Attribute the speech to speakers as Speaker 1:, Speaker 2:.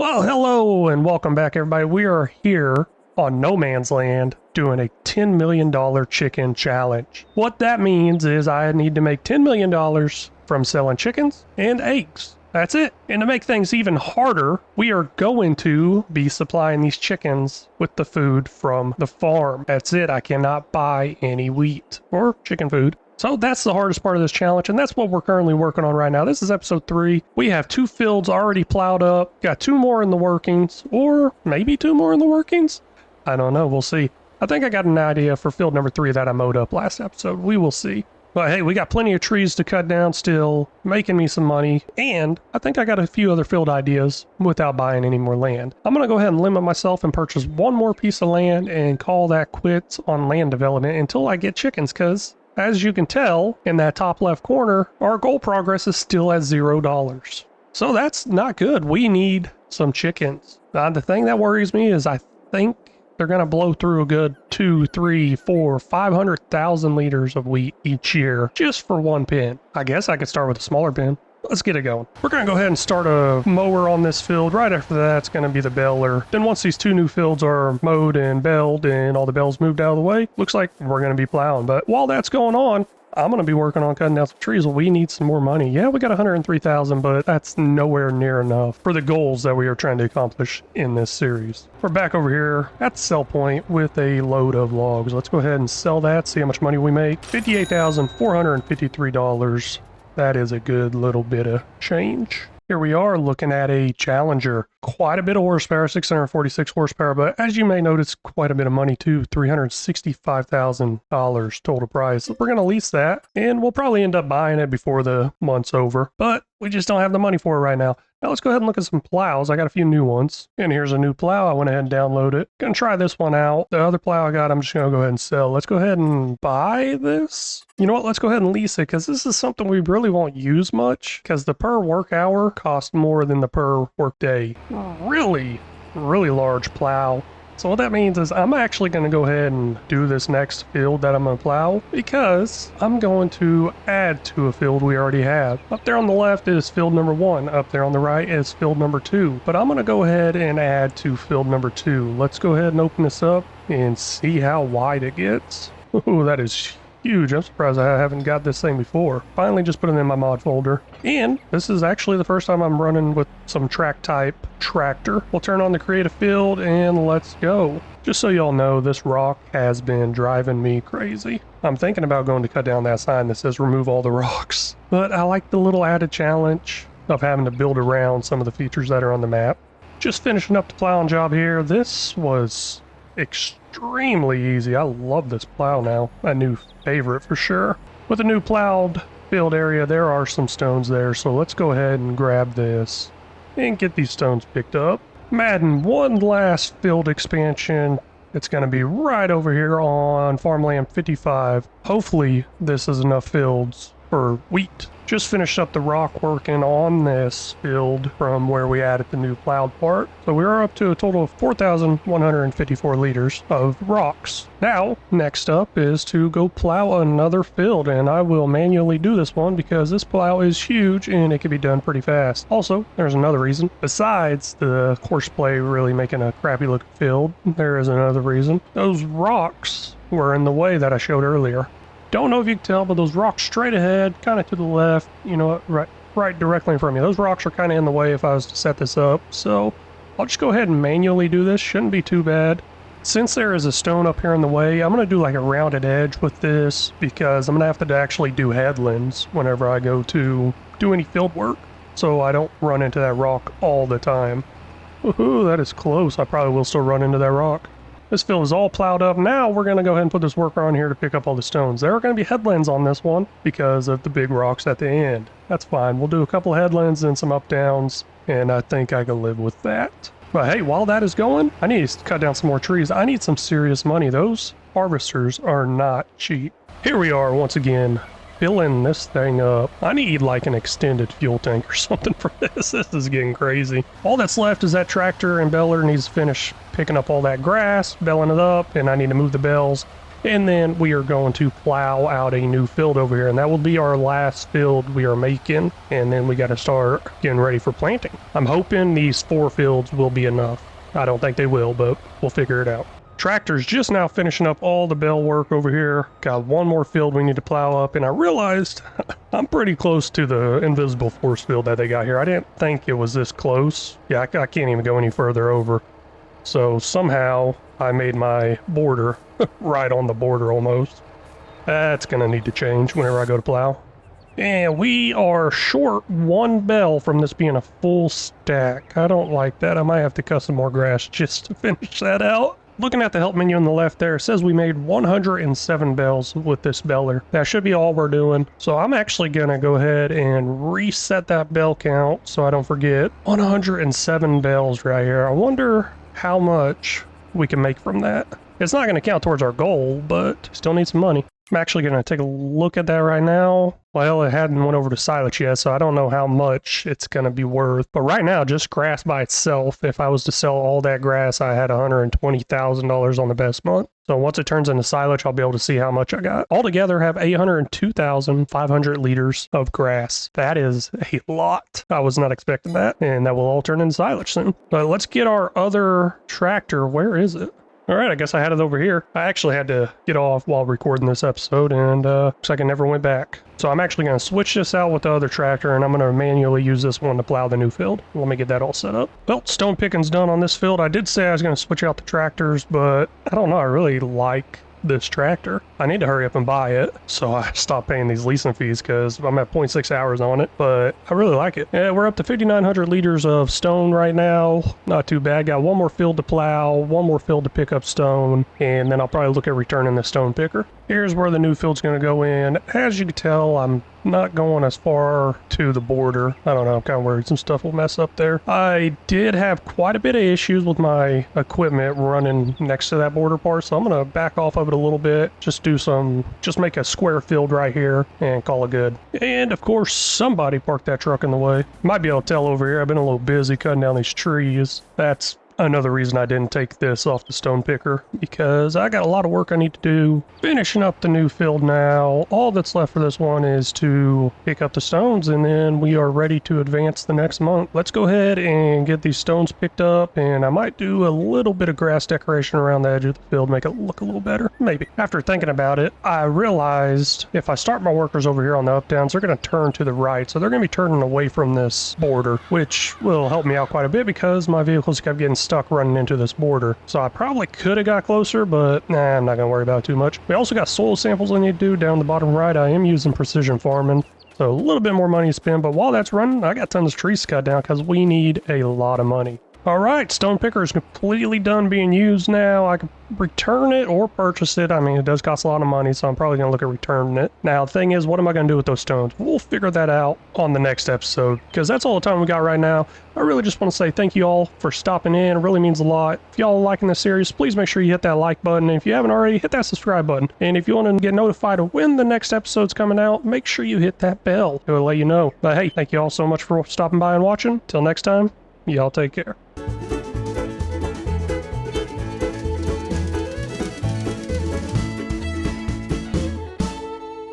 Speaker 1: Well, hello and welcome back, everybody. We are here on No Man's Land doing a $10 million chicken challenge. What that means is I need to make $10 million from selling chickens and eggs. That's it. And to make things even harder, we are going to be supplying these chickens with the food from the farm. That's it. I cannot buy any wheat or chicken food. So that's the hardest part of this challenge, and that's what we're currently working on right now. This is episode 3. We have 2 fields already plowed up, got 2 more in the workings, or maybe 2 more in the workings? I don't know, we'll see. I think I got an idea for field number 3 that I mowed up last episode. We will see. But hey, we got plenty of trees to cut down still, making me some money, and I think I got a few other field ideas without buying any more land. I'm going to go ahead and limit myself and purchase 1 more piece of land and call that quits on land development until I get chickens, because as you can tell in that top left corner, our goal progress is still at $0. So that's not good. We need some chickens. Now, the thing that worries me is I think they're going to blow through a good 2, 3, 4, 500,000 liters of wheat each year just for 1 pen. I guess I could start with a smaller pen. Let's get it going. We're going to go ahead and start a mower on this field. Right after that, it's going to be the baler. Then once these 2 new fields are mowed and belled and all the bells moved out of the way, looks like we're going to be plowing. But while that's going on, I'm going to be working on cutting down some trees. Well, we need some more money. Yeah, we got 103,000, but that's nowhere near enough for the goals that we are trying to accomplish in this series. We're back over here at the sell point with a load of logs. Let's go ahead and sell that, see how much money we make. $58,453. That is a good little bit of change. Here we are looking at a Challenger. Quite a bit of horsepower, 646 horsepower, but as you may notice, quite a bit of money too, $365,000 total price. We're going to lease that, and we'll probably end up buying it before the month's over, but we just don't have the money for it right now. Now let's go ahead and look at some plows. I got a few new ones, and here's a new plow. I went ahead and downloaded it. Gonna try this one out. The other plow I got, I'm just gonna go ahead and sell. Let's go ahead and buy this. You know what? Let's go ahead and lease it, because this is something we really won't use much, because the per work hour costs more than the per work day. Really large plow. So what that means is I'm actually going to go ahead and do this next field that I'm going to plow, because I'm going to add to a field we already have. Up there on the left is field number 1. Up there on the right is field number 2. But I'm going to go ahead and add to field number 2. Let's go ahead and open this up and see how wide it gets. Ooh, that is huge. I'm surprised I haven't got this thing before. Finally just put it in my mod folder. And this is actually the first time I'm running with some track type tractor. We'll turn on the creative field and let's go. Just so y'all know, this rock has been driving me crazy. I'm thinking about going to cut down that sign that says remove all the rocks. But I like the little added challenge of having to build around some of the features that are on the map. Just finishing up the plowing job here. This was extremely easy. I love this plow now. A new favorite for sure. With a new plowed field area, there are some stones there, so let's go ahead and grab this and get these stones picked up. I'm adding one last field expansion. It's going to be right over here on farmland 55. Hopefully this is enough fields for wheat. Just finished up the rock working on this field from where we added the new plowed part. So we are up to a total of 4,154 liters of rocks. Now, next up is to go plow another field, and I will manually do this one because this plow is huge and it can be done pretty fast. Also, there's another reason. Besides the horseplay really making a crappy looking field, there is another reason. Those rocks were in the way that I showed earlier. Don't know if you can tell, but those rocks straight ahead, kind of to the left, you know, right directly in front of me. Those rocks are kind of in the way if I was to set this up. So I'll just go ahead and manually do this. Shouldn't be too bad. Since there is a stone up here in the way, I'm going to do like a rounded edge with this, because I'm going to have to actually do headlands whenever I go to do any field work, so I don't run into that rock all the time. Woohoo, that is close. I probably will still run into that rock. This field is all plowed up. Now we're going to go ahead and put this worker on here to pick up all the stones. There are going to be headlands on this one because of the big rocks at the end. That's fine. We'll do a couple headlands and some up downs, and I think I can live with that. But hey, while that is going, I need to cut down some more trees. I need some serious money. Those harvesters are not cheap. Here we are once again, filling this thing up. I need like an extended fuel tank or something for this. This is getting crazy. All that's left is that tractor, and Beller needs to finish picking up all that grass, belling it up, and I need to move the bells And then we are going to plow out a new field over here, and that will be our last field we are making. And then we got to start getting ready for planting. I'm hoping these 4 fields will be enough. I don't think they will, but we'll figure it out. Tractor's just now finishing up all the bale work over here. Got one more field we need to plow up, and I realized I'm pretty close to the invisible force field that they got here. I didn't think it was this close. Yeah, I can't even go any further over. So somehow I made my border right on the border almost. That's gonna need to change whenever I go to plow. And we are short 1 bale from this being a full stack. I don't like that. I might have to cut some more grass just to finish that out. Looking at the help menu on the left there, it says we made 107 bales with this baler. That should be all we're doing. So I'm actually gonna go ahead and reset that bale count so I don't forget. 107 bales right here. I wonder how much we can make from that. It's not gonna count towards our goal, but still need some money. I'm actually gonna take a look at that right now. Well, it hadn't went over to silage yet, so I don't know how much it's going to be worth. But right now, just grass by itself, if I was to sell all that grass, I had $120,000 on the best month. So once it turns into silage, I'll be able to see how much I got. Altogether, I have 802,500 liters of grass. That is a lot. I was not expecting that, and that will all turn into silage soon. But let's get our other tractor. Where is it? All right, I guess I had it over here. I actually had to get off while recording this episode, and looks like I never went back. So I'm actually going to switch this out with the other tractor, and I'm going to manually use this one to plow the new field. Let me get that all set up. Well, stone picking's done on this field. I did say I was going to switch out the tractors, but I don't know. I really like this tractor. I need to hurry up and buy it, so I stopped paying these leasing fees because I'm at 0.6 hours on it, but I really like it. Yeah, we're up to 5,900 liters of stone right now. Not too bad. Got one more field to plow, one more field to pick up stone, and then I'll probably look at returning the stone picker. Here's where the new field's going to go in. As you can tell, I'm not going as far to the border. I don't know, I'm kind of worried some stuff will mess up there. I did have quite a bit of issues with my equipment running next to that border part, so I'm going to back off of it a little bit, just make a square field right here and call it good. And of course, somebody parked that truck in the way. Might be able to tell over here, I've been a little busy cutting down these trees. That's another reason I didn't take this off the stone picker, because I got a lot of work I need to do. Finishing up the new field now. All that's left for this one is to pick up the stones, and then we are ready to advance the next month. Let's go ahead and get these stones picked up, and I might do a little bit of grass decoration around the edge of the field, make it look a little better, maybe. After thinking about it, I realized if I start my workers over here on the up downs, they're going to turn to the right, so they're going to be turning away from this border, which will help me out quite a bit because my vehicles kept getting stuck running into this border. So I probably could have got closer, but nah, I'm not going to worry about it too much. We also got soil samples I need to do down the bottom right. I am using precision farming, so a little bit more money to spend, but while that's running, I got tons of trees to cut down because we need a lot of money. All right, stone picker is completely done being used now. I can return it or purchase it. I mean, it does cost a lot of money, so I'm probably going to look at returning it. Now, the thing is, what am I going to do with those stones? We'll figure that out on the next episode, because that's all the time we got right now. I really just want to say thank you all for stopping in. It really means a lot. If y'all are liking this series, please make sure you hit that like button. And if you haven't already, hit that subscribe button. And if you want to get notified of when the next episode's coming out, make sure you hit that bell. It will let you know. But hey, thank you all so much for stopping by and watching. Till next time, y'all take care.